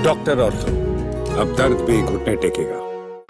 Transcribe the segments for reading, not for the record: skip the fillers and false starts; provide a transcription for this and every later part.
Doctor ortho, अब दर्द भी घुटने टेकेगा।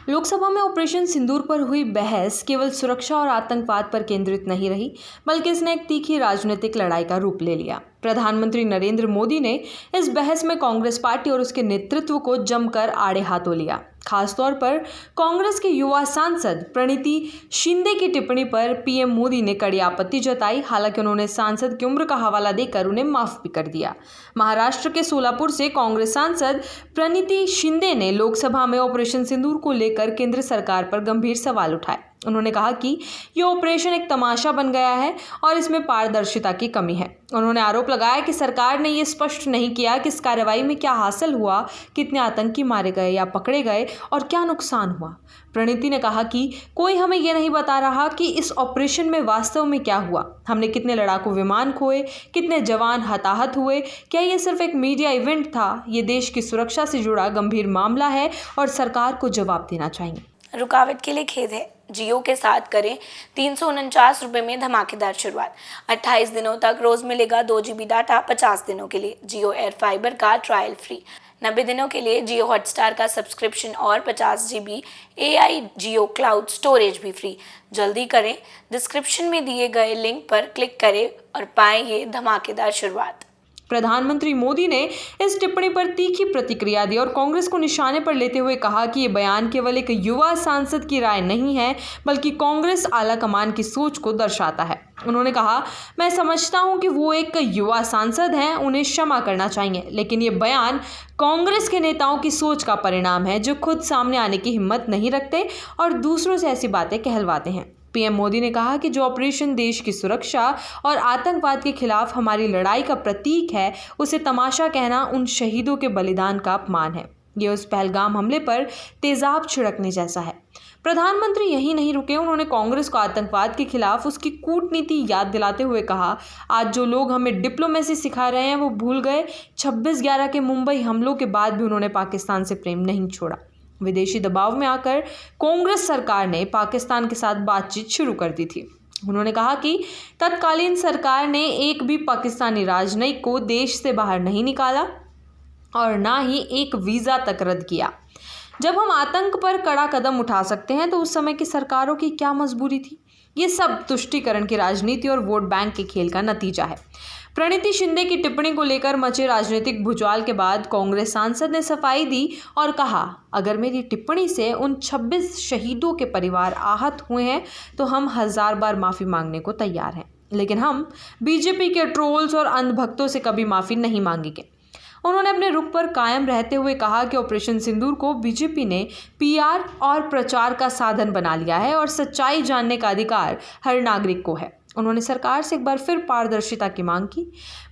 लोकसभा में ऑपरेशन सिंदूर पर हुई बहस केवल सुरक्षा और आतंकवाद पर केंद्रित नहीं रही, बल्कि इसने एक तीखी राजनीतिक लड़ाई का रूप ले लिया। प्रधानमंत्री नरेंद्र मोदी ने इस बहस में कांग्रेस पार्टी और उसके नेतृत्व को जमकर आड़े हाथों लिया। खासतौर पर कांग्रेस के युवा सांसद प्रणीति शिंदे की टिप्पणी पर पीएम मोदी ने कड़ी आपत्ति जताई। हालांकि उन्होंने सांसद की उम्र का हवाला देकर उन्हें माफ भी कर दिया। महाराष्ट्र के सोलापुर से कांग्रेस सांसद प्रणीति शिंदे ने लोकसभा में ऑपरेशन सिंदूर को लेकर केंद्र सरकार पर गंभीर सवाल उठाए। उन्होंने कहा कि यह ऑपरेशन एक तमाशा बन गया है और इसमें पारदर्शिता की कमी है। उन्होंने आरोप लगाया कि सरकार ने यह स्पष्ट नहीं किया कि इस कार्रवाई में क्या हासिल हुआ, कितने आतंकी मारे गए या पकड़े गए और क्या नुकसान हुआ। प्रणीति ने कहा कि कोई हमें यह नहीं बता रहा कि इस ऑपरेशन में वास्तव में क्या हुआ। हमने कितने लड़ाकू विमान खोए, कितने जवान हताहत हुए, क्या यह सिर्फ एक मीडिया इवेंट था? ये देश की सुरक्षा से जुड़ा गंभीर मामला है और सरकार को जवाब देना चाहिए। रुकावट के लिए खेद है। जियो के साथ करें 349 रुपये में धमाकेदार शुरुआत। 28 दिनों तक रोज मिलेगा 2 GB डाटा 50 दिनों के लिए। जियो एयर फाइबर का ट्रायल फ्री। 90 दिनों के लिए जियो हॉटस्टार का सब्सक्रिप्शन और 50 GB AI जियो क्लाउड स्टोरेज भी फ्री। जल्दी करें, डिस्क्रिप्शन में दिए गए लिंक पर क्लिक करें और पाएं ये धमाकेदार शुरुआत। प्रधानमंत्री मोदी ने इस टिप्पणी पर तीखी प्रतिक्रिया दी और कांग्रेस को निशाने पर लेते हुए कहा कि ये बयान केवल एक युवा सांसद की राय नहीं है, बल्कि कांग्रेस आलाकमान की सोच को दर्शाता है। उन्होंने कहा, मैं समझता हूं कि वो एक युवा सांसद हैं, उन्हें क्षमा करना चाहिए, लेकिन ये बयान कांग्रेस के नेताओं की सोच का परिणाम है जो खुद सामने आने की हिम्मत नहीं रखते और दूसरों से ऐसी बातें कहलवाते हैं। पीएम मोदी ने कहा कि जो ऑपरेशन देश की सुरक्षा और आतंकवाद के खिलाफ हमारी लड़ाई का प्रतीक है, उसे तमाशा कहना उन शहीदों के बलिदान का अपमान है। ये उस पहलगाम हमले पर तेजाब छिड़कने जैसा है। प्रधानमंत्री यही नहीं रुके, उन्होंने कांग्रेस को आतंकवाद के खिलाफ उसकी कूटनीति याद दिलाते हुए कहा, आज जो लोग हमें डिप्लोमेसी सिखा रहे हैं वो भूल गए 26/11 के मुंबई हमलों के बाद भी उन्होंने पाकिस्तान से प्रेम नहीं छोड़ा। विदेशी दबाव में आकर कांग्रेस सरकार ने पाकिस्तान के साथ बातचीत शुरू कर दी थी। उन्होंने कहा कि तत्कालीन सरकार ने एक भी पाकिस्तानी राजनयिक को देश से बाहर नहीं निकाला और ना ही एक वीज़ा तक रद्द किया। जब हम आतंक पर कड़ा कदम उठा सकते हैं तो उस समय की सरकारों की क्या मजबूरी थी? ये सब तुष्टीकरण की राजनीति और वोट बैंक के खेल का नतीजा है। प्रणीति शिंदे की टिप्पणी को लेकर मचे राजनीतिक भूचाल के बाद कांग्रेस सांसद ने सफाई दी और कहा, अगर मेरी टिप्पणी से उन 26 शहीदों के परिवार आहत हुए हैं तो हम 1000 बार माफ़ी मांगने को तैयार हैं, लेकिन हम बीजेपी के ट्रोल्स और अंधभक्तों से कभी माफ़ी नहीं मांगेंगे। उन्होंने अपने रुख पर कायम रहते हुए कहा कि ऑपरेशन सिंदूर को बीजेपी ने पीआर और प्रचार का साधन बना लिया है और सच्चाई जानने का अधिकार हर नागरिक को है। उन्होंने सरकार से एक बार फिर पारदर्शिता की मांग की।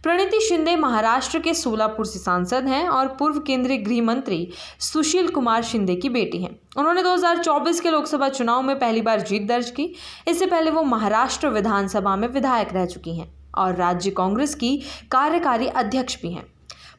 प्रणीति शिंदे महाराष्ट्र के सोलापुर से सांसद हैं और पूर्व केंद्रीय गृह मंत्री सुशील कुमार शिंदे की बेटी हैं। उन्होंने 2024 के लोकसभा चुनाव में पहली बार जीत दर्ज की। इससे पहले वो महाराष्ट्र विधानसभा में विधायक रह चुकी हैं और राज्य कांग्रेस की कार्यकारी अध्यक्ष भी हैं।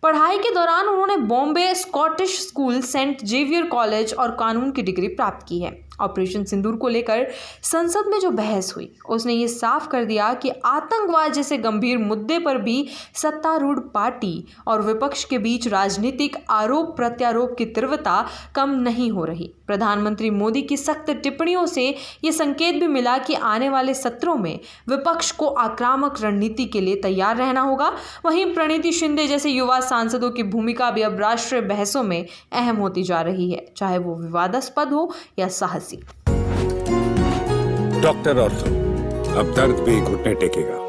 पढ़ाई के दौरान उन्होंने Bombay Scottish School, Saint Xavier College और कानून की डिग्री प्राप्त की है। ऑपरेशन सिंदूर को लेकर संसद में जो बहस हुई उसने ये साफ कर दिया कि आतंकवाद जैसे गंभीर मुद्दे पर भी सत्तारूढ़ पार्टी और विपक्ष के बीच राजनीतिक आरोप प्रत्यारोप की तीव्रता कम नहीं हो रही। प्रधानमंत्री मोदी की सख्त टिप्पणियों से ये संकेत भी मिला कि आने वाले सत्रों में विपक्ष को आक्रामक रणनीति के लिए तैयार रहना होगा। वहीं प्रणीति शिंदे जैसे युवा सांसदों की भूमिका भी अब राष्ट्रीय बहसों में अहम होती जा रही है, चाहे वो विवादास्पद हो या साहसी। डॉक्टर ऑर्थो, अब दर्द भी घुटने टेकेगा।